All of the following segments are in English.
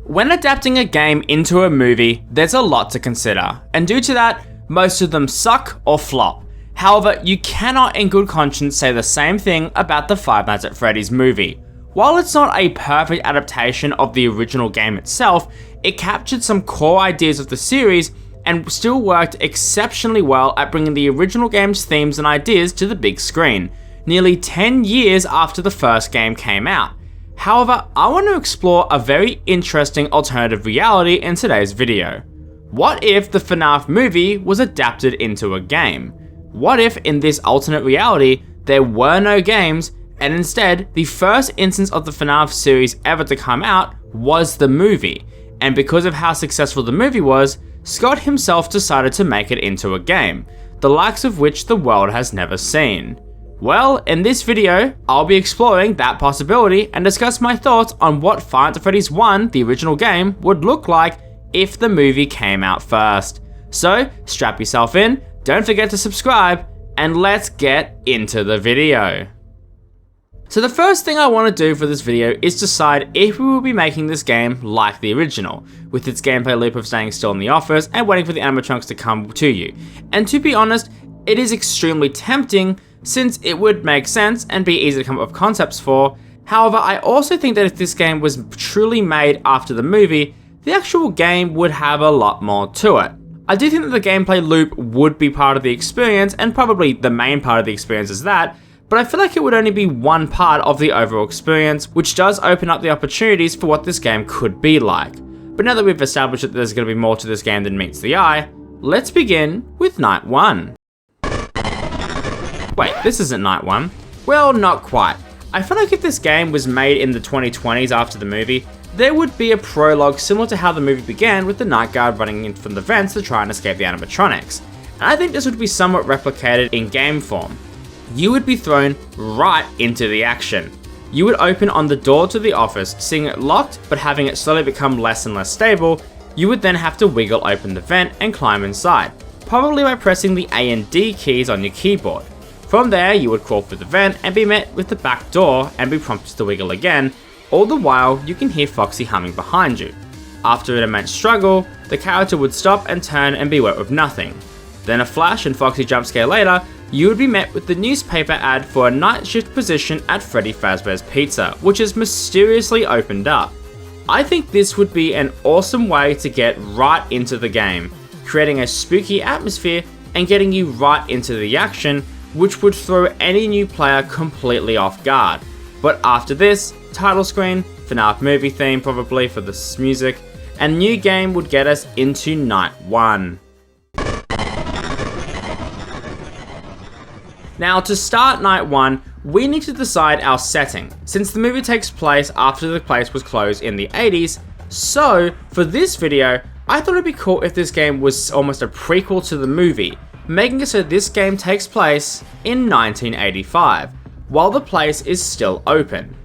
When adapting a game into a movie, there's a lot to consider, and due to that, most of them suck or flop. However, you cannot in good conscience say the same thing about the Five Nights at Freddy's movie. While it's not a perfect adaptation of the original game itself, it captured some core ideas of the series and still worked exceptionally well at bringing the original game's themes and ideas to the big screen, nearly 10 years after the first game came out. However, I want to explore a very interesting alternative reality in today's video. What if the FNAF movie was adapted into a game? What if in this alternate reality there were no games and instead the first instance of the FNAF series ever to come out was the movie, and because of how successful the movie was, Scott himself decided to make it into a game, the likes of which the world has never seen. Well, in this video, I'll be exploring that possibility and discuss my thoughts on what Five Nights at Freddy's 1, the original game, would look like if the movie came out first. So, strap yourself in, don't forget to subscribe, and let's get into the video. So the first thing I want to do for this video is decide if we will be making this game like the original, with its gameplay loop of staying still in the office and waiting for the animatronics to come to you. And to be honest, it is extremely tempting since it would make sense and be easy to come up with concepts for. However, I also think that if this game was truly made after the movie, the actual game would have a lot more to it. I do think that the gameplay loop would be part of the experience, and probably the main part of the experience is that, but I feel like it would only be one part of the overall experience, which does open up the opportunities for what this game could be like. But now that we've established that there's going to be more to this game than meets the eye, let's begin with Night 1. Wait, this isn't Night 1. Well, not quite. I feel like if this game was made in the 2020s after the movie, there would be a prologue similar to how the movie began with the night guard running in from the vents to try and escape the animatronics. And I think this would be somewhat replicated in game form. You would be thrown right into the action. You would open on the door to the office, seeing it locked but having it slowly become less and less stable. You would then have to wiggle open the vent and climb inside, probably by pressing the A and D keys on your keyboard. From there, you would crawl through the vent and be met with the back door and be prompted to wiggle again. All the while, you can hear Foxy humming behind you. After an immense struggle, the character would stop and turn and be wet with nothing. Then a flash and Foxy jump scare later, you would be met with the newspaper ad for a night shift position at Freddy Fazbear's Pizza, which is mysteriously opened up. I think this would be an awesome way to get right into the game, creating a spooky atmosphere and getting you right into the action, which would throw any new player completely off guard. But after this, title screen, FNAF movie theme probably for the music, and new game would get us into Night 1. Now to start Night 1, we need to decide our setting, since the movie takes place after the place was closed in the 80s, so for this video, I thought it'd be cool if this game was almost a prequel to the movie, making it so this game takes place in 1985, while the place is still open.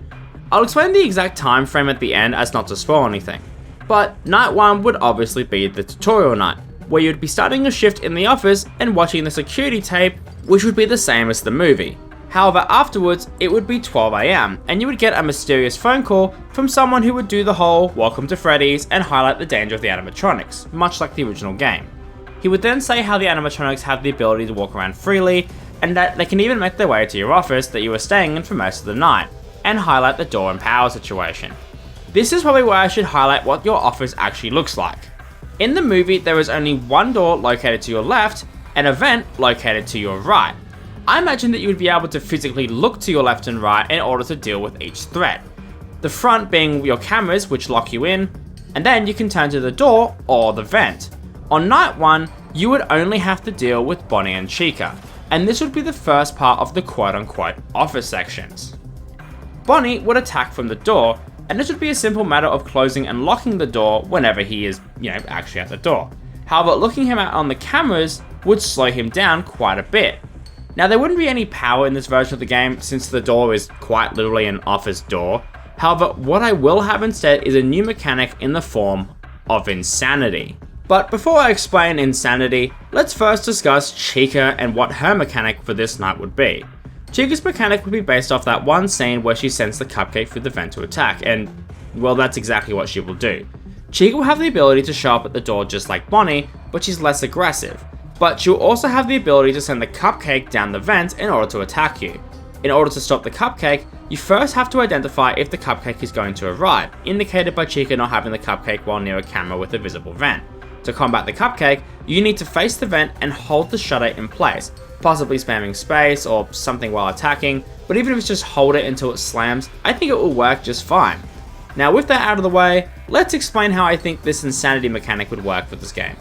I'll explain the exact time frame at the end as not to spoil anything, but Night 1 would obviously be the tutorial night, where you'd be starting a shift in the office and watching the security tape, which would be the same as the movie. However, afterwards, it would be 12 AM, and you would get a mysterious phone call from someone who would do the whole "Welcome to Freddy's" and highlight the danger of the animatronics, much like the original game. He would then say how the animatronics have the ability to walk around freely, and that they can even make their way to your office that you were staying in for most of the night, and highlight the door and power situation. This is probably where I should highlight what your office actually looks like. In the movie, there is only one door located to your left, and a vent located to your right. I imagine that you would be able to physically look to your left and right in order to deal with each threat. The front being your cameras, which lock you in, and then you can turn to the door or the vent. On Night 1, you would only have to deal with Bonnie and Chica, and this would be the first part of the quote-unquote office sections. Bonnie would attack from the door, and this would be a simple matter of closing and locking the door whenever he is, actually at the door. However, looking him out on the cameras would slow him down quite a bit. Now, there wouldn't be any power in this version of the game since the door is quite literally an office door. However, what I will have instead is a new mechanic in the form of insanity. But before I explain insanity, let's first discuss Chica and what her mechanic for this night would be. Chica's mechanic would be based off that one scene where she sends the cupcake through the vent to attack, and well, that's exactly what she will do. Chica will have the ability to show up at the door just like Bonnie, but she's less aggressive. But she'll also have the ability to send the cupcake down the vent in order to attack you. In order to stop the cupcake, you first have to identify if the cupcake is going to arrive, indicated by Chica not having the cupcake while near a camera with a visible vent. To combat the cupcake, you need to face the vent and hold the shutter in place, possibly spamming space or something while attacking, but even if it's just hold it until it slams, I think it will work just fine. Now with that out of the way, let's explain how I think this insanity mechanic would work for this game.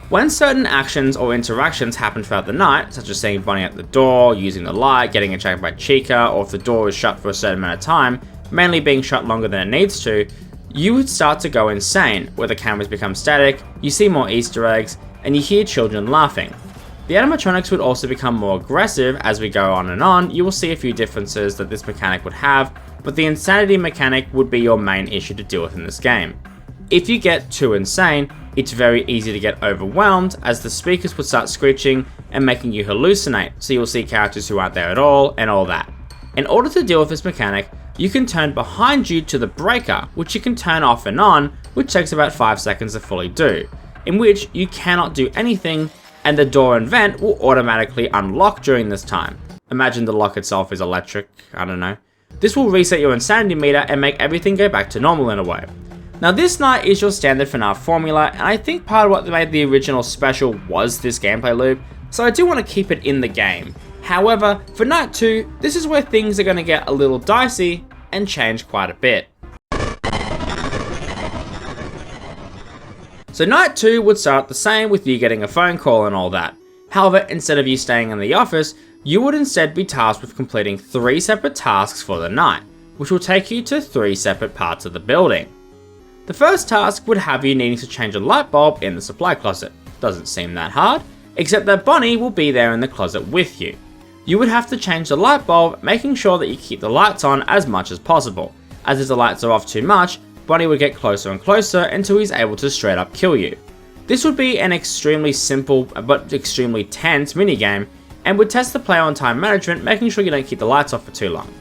When certain actions or interactions happen throughout the night, such as seeing Bonnie at the door, using the light, getting attacked by Chica, or if the door is shut for a certain amount of time, mainly being shut longer than it needs to, you would start to go insane, where the cameras become static, you see more Easter eggs, and you hear children laughing. The animatronics would also become more aggressive as we go on, you will see a few differences that this mechanic would have, but the insanity mechanic would be your main issue to deal with in this game. If you get too insane, it's very easy to get overwhelmed as the speakers would start screeching and making you hallucinate, so you'll see characters who aren't there at all and all that. In order to deal with this mechanic, you can turn behind you to the breaker, which you can turn off and on, which takes about 5 seconds to fully do, in which you cannot do anything and the door and vent will automatically unlock during this time. Imagine the lock itself is electric, I don't know. This will reset your insanity meter and make everything go back to normal in a way. Now this night is your standard FNAF formula, and I think part of what made the original special was this gameplay loop, so I do want to keep it in the game. However, for night 2, this is where things are going to get a little dicey and change quite a bit. So night 2 would start the same with you getting a phone call and all that. However, instead of you staying in the office, you would instead be tasked with completing 3 separate tasks for the night, which will take you to 3 separate parts of the building. The first task would have you needing to change a light bulb in the supply closet. Doesn't seem that hard, except that Bonnie will be there in the closet with you. You would have to change the light bulb, making sure that you keep the lights on as much as possible, as if the lights are off too much, Bonnie would get closer and closer until he's able to straight up kill you. This would be an extremely simple but extremely tense minigame, and would test the player on time management, making sure you don't keep the lights off for too long.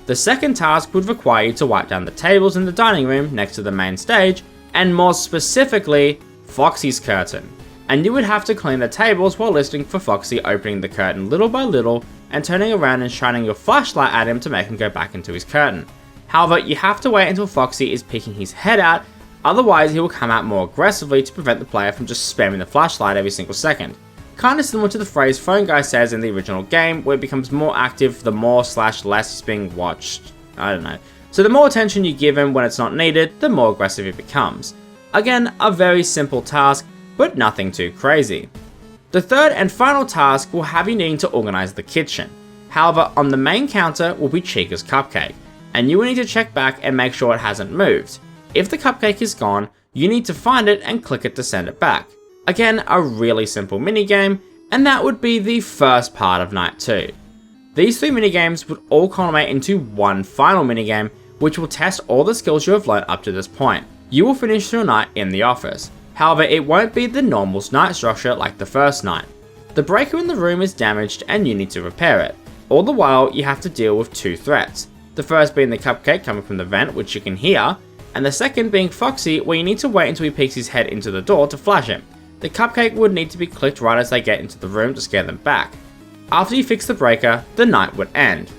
The second task would require you to wipe down the tables in the dining room next to the main stage, and more specifically, Foxy's curtain. And you would have to clean the tables while listening for Foxy opening the curtain little by little and turning around and shining your flashlight at him to make him go back into his curtain. However, you have to wait until Foxy is peeking his head out, otherwise he will come out more aggressively to prevent the player from just spamming the flashlight every single second. Kinda similar to the phrase Phone Guy says in the original game, where it becomes more active the more/less is being watched. I don't know. So the more attention you give him when it's not needed, the more aggressive it becomes. Again, a very simple task, but nothing too crazy. The third and final task will have you needing to organize the kitchen. However, on the main counter will be Chica's cupcake, and you will need to check back and make sure it hasn't moved. If the cupcake is gone, you need to find it and click it to send it back. Again, a really simple minigame, and that would be the first part of night 2. These 3 minigames would all culminate into one final minigame, which will test all the skills you have learned up to this point. You will finish your night in the office. However, it won't be the normal night structure like the first night. The breaker in the room is damaged and you need to repair it. All the while, you have to deal with 2 threats. The first being the cupcake coming from the vent, which you can hear, and the second being Foxy, where you need to wait until he peeks his head into the door to flash him. The cupcake would need to be clicked right as they get into the room to scare them back. After you fix the breaker, the night would end.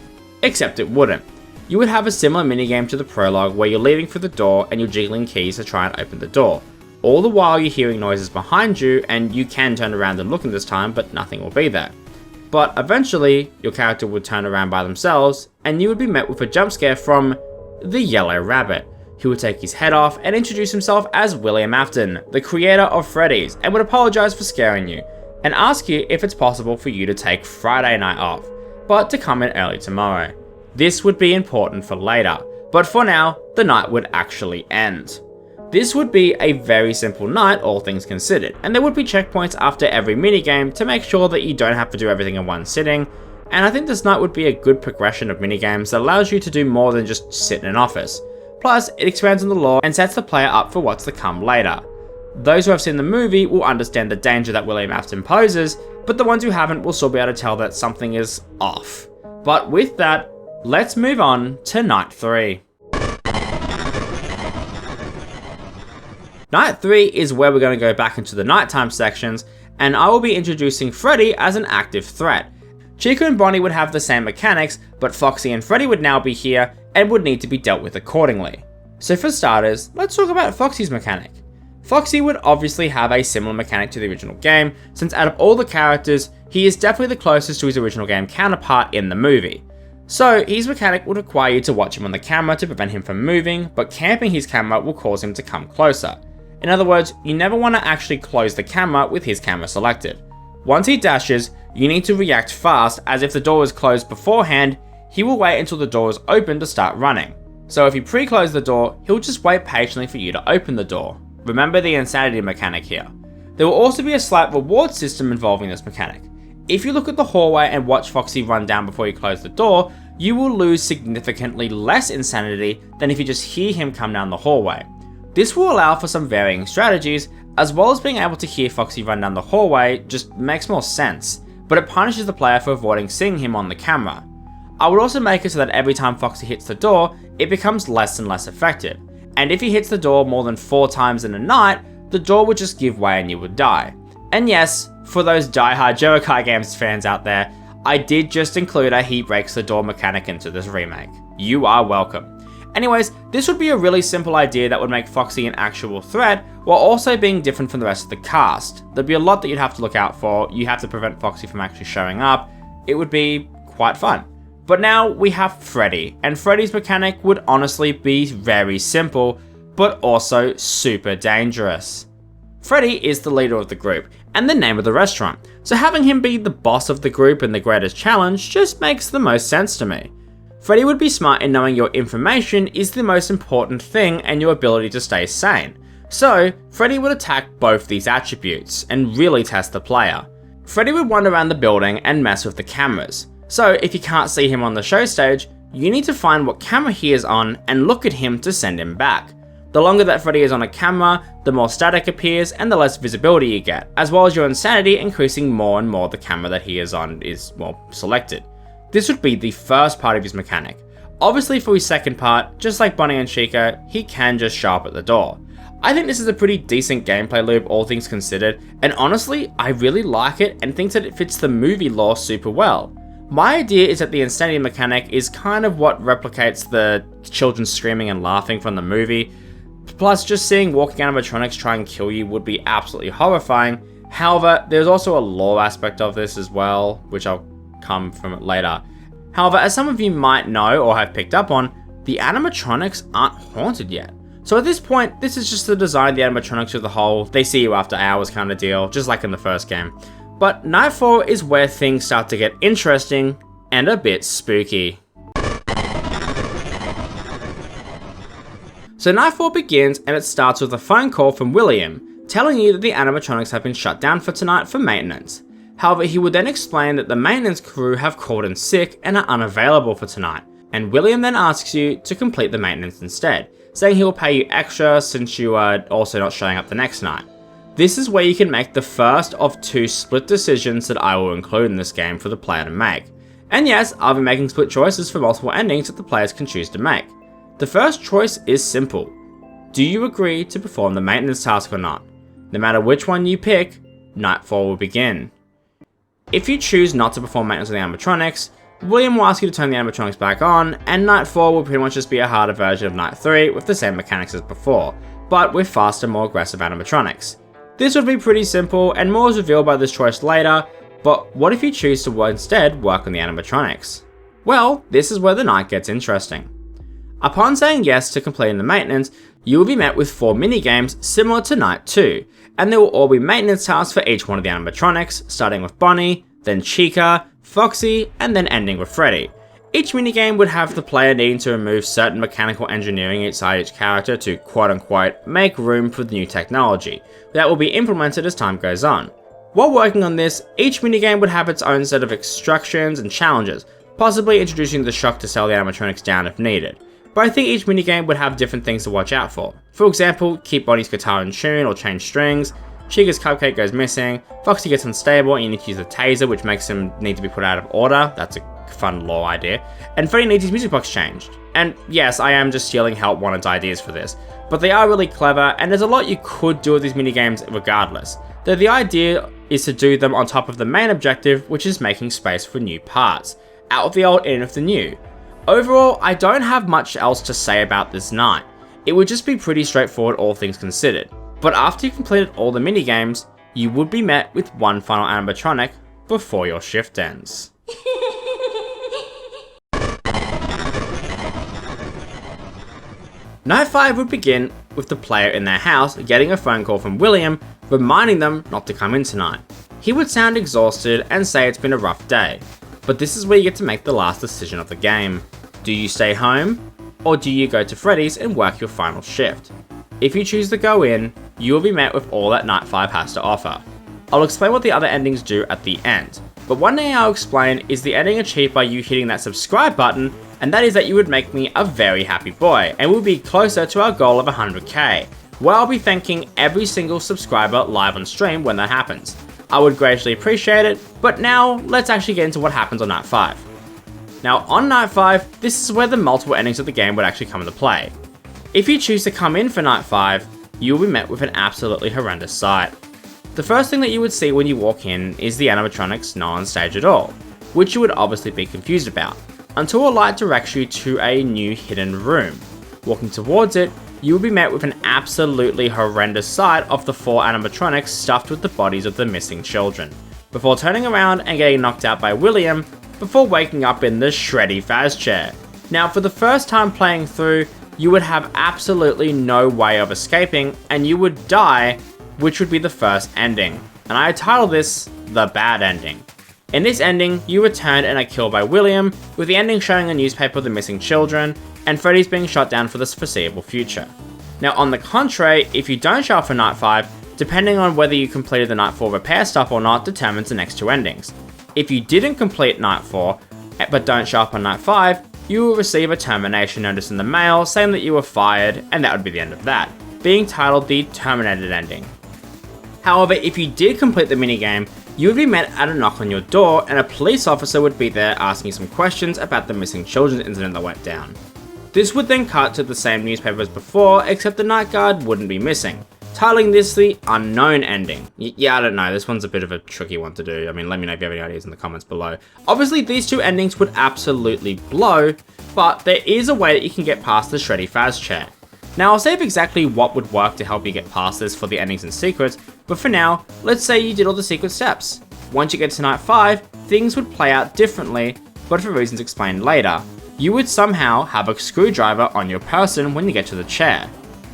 Except it wouldn't. You would have a similar minigame to the prologue where you're leaving through the door and you're jiggling keys to try and open the door. All the while you're hearing noises behind you, and you can turn around and look in this time, but nothing will be there. But eventually, your character would turn around by themselves, and you would be met with a jump scare from the Yellow Rabbit, who would take his head off and introduce himself as William Afton, the creator of Freddy's, and would apologize for scaring you, and ask you if it's possible for you to take Friday night off, but to come in early tomorrow. This would be important for later, but for now, the night would actually end. This would be a very simple night, all things considered, and there would be checkpoints after every minigame to make sure that you don't have to do everything in one sitting, and I think this night would be a good progression of minigames that allows you to do more than just sit in an office. Plus, it expands on the lore and sets the player up for what's to come later. Those who have seen the movie will understand the danger that William Afton poses, but the ones who haven't will still be able to tell that something is off. But with that, let's move on to night 3. Night 3 is where we're going to go back into the nighttime sections, and I will be introducing Freddy as an active threat. Chica and Bonnie would have the same mechanics, but Foxy and Freddy would now be here and would need to be dealt with accordingly. So for starters, let's talk about Foxy's mechanic. Foxy would obviously have a similar mechanic to the original game, since out of all the characters, he is definitely the closest to his original game counterpart in the movie. So his mechanic would require you to watch him on the camera to prevent him from moving, but camping his camera will cause him to come closer. In other words, you never want to actually close the camera with his camera selected. Once he dashes, you need to react fast, as if the door is closed beforehand, he will wait until the door is open to start running. So if you pre-close the door, he'll just wait patiently for you to open the door. Remember the insanity mechanic here. There will also be a slight reward system involving this mechanic. If you look at the hallway and watch Foxy run down before you close the door, you will lose significantly less insanity than if you just hear him come down the hallway. This will allow for some varying strategies, as well as being able to hear Foxy run down the hallway just makes more sense, but it punishes the player for avoiding seeing him on the camera. I would also make it so that every time Foxy hits the door, it becomes less and less effective, and if he hits the door more than 4 times in a night, the door would just give way and you would die. And yes, for those die-hard jerakaigamez fans out there, I did just include a he breaks the door mechanic into this remake. You are welcome. Anyways, this would be a really simple idea that would make Foxy an actual threat, while also being different from the rest of the cast. There'd be a lot that you'd have to look out for, you have to prevent Foxy from actually showing up, it would be quite fun. But now we have Freddy, and Freddy's mechanic would honestly be very simple, but also super dangerous. Freddy is the leader of the group, and the name of the restaurant, so having him be the boss of the group and the greatest challenge just makes the most sense to me. Freddy would be smart in knowing your information is the most important thing and your ability to stay sane. So, Freddy would attack both these attributes and really test the player. Freddy would wander around the building and mess with the cameras. So, if you can't see him on the show stage, you need to find what camera he is on and look at him to send him back. The longer that Freddy is on a camera, the more static appears and the less visibility you get, as well as your insanity increasing more and more the camera that he is on is, well, selected. This would be the first part of his mechanic. Obviously for his second part, just like Bonnie and Chica, he can just show up at the door. I think this is a pretty decent gameplay loop, all things considered, and honestly, I really like it and think that it fits the movie lore super well. My idea is that the insanity mechanic is kind of what replicates the children screaming and laughing from the movie, plus just seeing walking animatronics try and kill you would be absolutely horrifying. However, there's also a lore aspect of this as well, which I'll come from it later. However, as some of you might know or have picked up on, the animatronics aren't haunted yet. So at this point, this is just the design of the animatronics as a whole, they see you after hours kind of deal, just like in the first game. But Night 4 is where things start to get interesting and a bit spooky. So Night 4 begins and it starts with a phone call from William, telling you that the animatronics have been shut down for tonight for maintenance. However, he would then explain that the maintenance crew have called in sick and are unavailable for tonight, and William then asks you to complete the maintenance instead, saying he will pay you extra since you are also not showing up the next night. This is where you can make the first of 2 split decisions that I will include in this game for the player to make. And yes, I'll be making split choices for multiple endings that the players can choose to make. The first choice is simple. Do you agree to perform the maintenance task or not? No matter which one you pick, Night 4 will begin. If you choose not to perform maintenance on the animatronics, William will ask you to turn the animatronics back on, and Night 4 will pretty much just be a harder version of Night 3 with the same mechanics as before, but with faster, more aggressive animatronics. This would be pretty simple, and more is revealed by this choice later, but what if you choose to instead work on the animatronics? Well, this is where the night gets interesting. Upon saying yes to completing the maintenance, you will be met with 4 minigames similar to Night 2, and there will all be maintenance tasks for each one of the animatronics, starting with Bonnie, then Chica, Foxy, and then ending with Freddy. Each minigame would have the player needing to remove certain mechanical engineering inside each character to quote-unquote make room for the new technology that will be implemented as time goes on. While working on this, each minigame would have its own set of instructions and challenges, possibly introducing the shock to sell the animatronics down if needed. But I think each minigame would have different things to watch out for. For example, keep Bonnie's guitar in tune or change strings, Chica's cupcake goes missing, Foxy gets unstable and you need to use a taser which makes him need to be put out of order, that's a fun lore idea, and Freddy needs his music box changed. And yes, I am just stealing Help Wanted's ideas for this, but they are really clever, and there's a lot you could do with these minigames regardless, though the idea is to do them on top of the main objective, which is making space for new parts, out of the old, in of the new. Overall, I don't have much else to say about this night. It would just be pretty straightforward, all things considered. But after you completed all the minigames, you would be met with one final animatronic before your shift ends. Night 5 would begin with the player in their house getting a phone call from William, reminding them not to come in tonight. He would sound exhausted and say it's been a rough day, but this is where you get to make the last decision of the game. Do you stay home, or do you go to Freddy's and work your final shift? If you choose to go in, you will be met with all that Night 5 has to offer. I'll explain what the other endings do at the end, but one thing I'll explain is the ending achieved by you hitting that subscribe button, and that is that you would make me a very happy boy, and we'll be closer to our goal of 100k, where I'll be thanking every single subscriber live on stream when that happens. I would greatly appreciate it, but now let's actually get into what happens on Night 5. Now on Night 5, this is where the multiple endings of the game would actually come into play. If you choose to come in for Night 5, you will be met with an absolutely horrendous sight. The first thing that you would see when you walk in is the animatronics not on stage at all, which you would obviously be confused about, until a light directs you to a new hidden room. Walking towards it, you will be met with an absolutely horrendous sight of the 4 animatronics stuffed with the bodies of the missing children, before turning around and getting knocked out by William, before waking up in the shreddy Faz chair. Now for the first time playing through, you would have absolutely no way of escaping, and you would die, which would be the first ending. And I titled this The Bad Ending. In this ending, you return and are killed by William, with the ending showing a newspaper of the missing children, and Freddy's being shot down for the foreseeable future. Now on the contrary, if you don't show up for Night 5, depending on whether you completed the Night 4 repair stuff or not determines the next 2 endings. If you didn't complete Night 4, but don't show up on Night 5, you will receive a termination notice in the mail saying that you were fired, and that would be the end of that, being titled the Terminated Ending. However, if you did complete the minigame, you would be met at a knock on your door, and a police officer would be there asking you some questions about the missing children incident that went down. This would then cut to the same newspaper as before, except the night guard wouldn't be missing, titling this the Unknown Ending. Yeah, I don't know, this one's a bit of a tricky one to do. I mean, let me know if you have any ideas in the comments below. Obviously, these 2 endings would absolutely blow, but there is a way that you can get past the shreddy Faz chair. Now, I'll save exactly what would work to help you get past this for the endings and secrets, but for now, let's say you did all the secret steps. Once you get to Night 5, things would play out differently, but for reasons explained later. You would somehow have a screwdriver on your person when you get to the chair.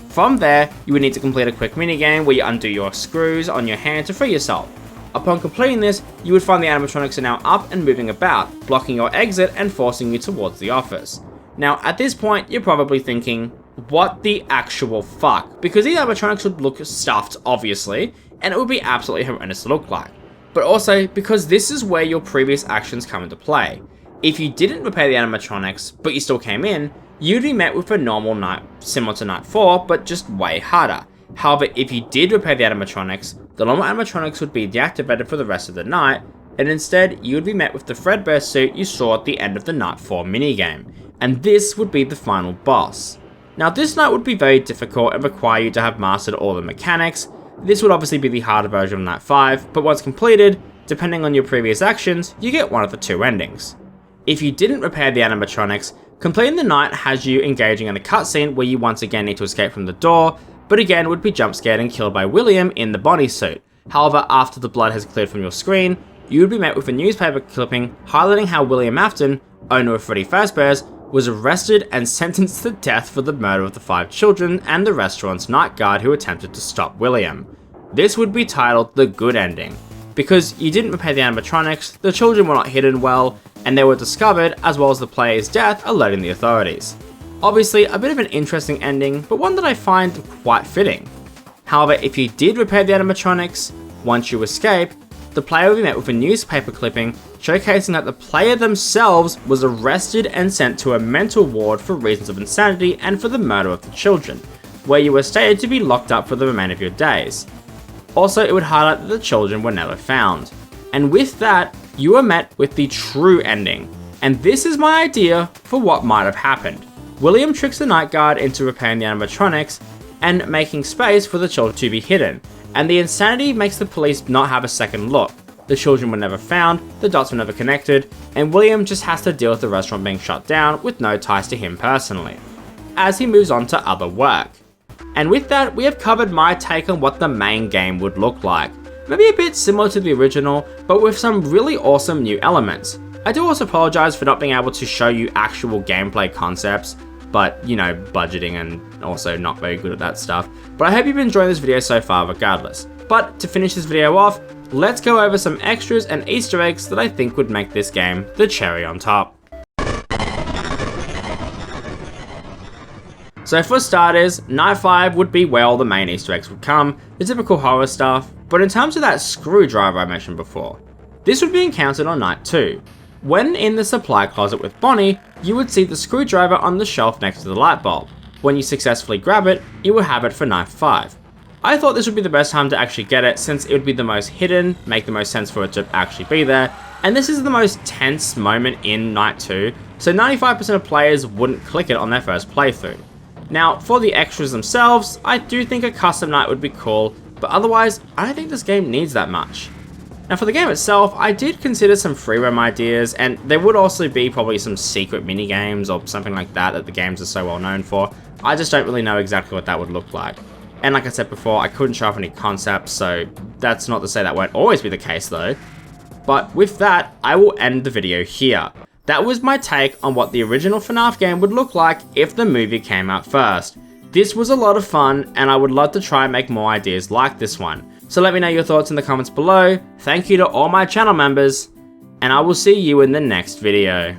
From there, you would need to complete a quick minigame where you undo your screws on your hand to free yourself. Upon completing this, you would find the animatronics are now up and moving about, blocking your exit and forcing you towards the office. Now, at this point, you're probably thinking, what the actual fuck? Because these animatronics would look stuffed, obviously, and it would be absolutely horrendous to look like. But also, because this is where your previous actions come into play. If you didn't repair the animatronics, but you still came in, you'd be met with a normal night similar to Night 4, but just way harder. However, if you did repair the animatronics, the normal animatronics would be deactivated for the rest of the night, and instead, you would be met with the Fredbear suit you saw at the end of the Night 4 minigame, and this would be the final boss. Now this night would be very difficult and require you to have mastered all the mechanics. This would obviously be the harder version of Night 5, but once completed, depending on your previous actions, you get one of the 2 endings. If you didn't repair the animatronics, completing the night has you engaging in a cutscene where you once again need to escape from the door, but again would be jump scared and killed by William in the bodysuit. However, after the blood has cleared from your screen, you would be met with a newspaper clipping highlighting how William Afton, owner of Freddy Fazbear's, was arrested and sentenced to death for the murder of the 5 children and the restaurant's night guard who attempted to stop William. This would be titled The Good Ending. Because you didn't repair the animatronics, the children were not hidden well, and they were discovered, as well as the player's death alerting the authorities. Obviously, a bit of an interesting ending, but one that I find quite fitting. However, if you did repair the animatronics, once you escape, the player will be met with a newspaper clipping showcasing that the player themselves was arrested and sent to a mental ward for reasons of insanity and for the murder of the children, where you were stated to be locked up for the remainder of your days. Also, it would highlight that the children were never found. And with that, you are met with the true ending. And this is my idea for what might have happened. William tricks the night guard into repairing the animatronics and making space for the children to be hidden. And the insanity makes the police not have a second look. The children were never found, the dots were never connected, and William just has to deal with the restaurant being shut down with no ties to him personally, as he moves on to other work. And with that, we have covered my take on what the main game would look like. Maybe a bit similar to the original, but with some really awesome new elements. I do also apologize for not being able to show you actual gameplay concepts, but you know, budgeting and also not very good at that stuff. But I hope you've been enjoying this video so far regardless. But to finish this video off, let's go over some extras and Easter eggs that I think would make this game the cherry on top. So for starters, Night 5 would be where all the main Easter eggs would come, the typical horror stuff, but in terms of that screwdriver I mentioned before, this would be encountered on Night 2. When in the supply closet with Bonnie, you would see the screwdriver on the shelf next to the light bulb. When you successfully grab it, you will have it for Night 5. I thought this would be the best time to actually get it since it would be the most hidden, make the most sense for it to actually be there, and this is the most tense moment in Night 2, so 95% of players wouldn't click it on their first playthrough. Now, for the extras themselves, I do think a custom night would be cool, but otherwise, I don't think this game needs that much. Now for the game itself, I did consider some free roam ideas, and there would also be probably some secret mini games or something like that that the games are so well known for. I just don't really know exactly what that would look like. And like I said before, I couldn't show off any concepts, so that's not to say that won't always be the case though. But with that, I will end the video here. That was my take on what the original FNAF game would look like if the movie came out first. This was a lot of fun, and I would love to try and make more ideas like this one. So let me know your thoughts in the comments below. Thank you to all my channel members, and I will see you in the next video.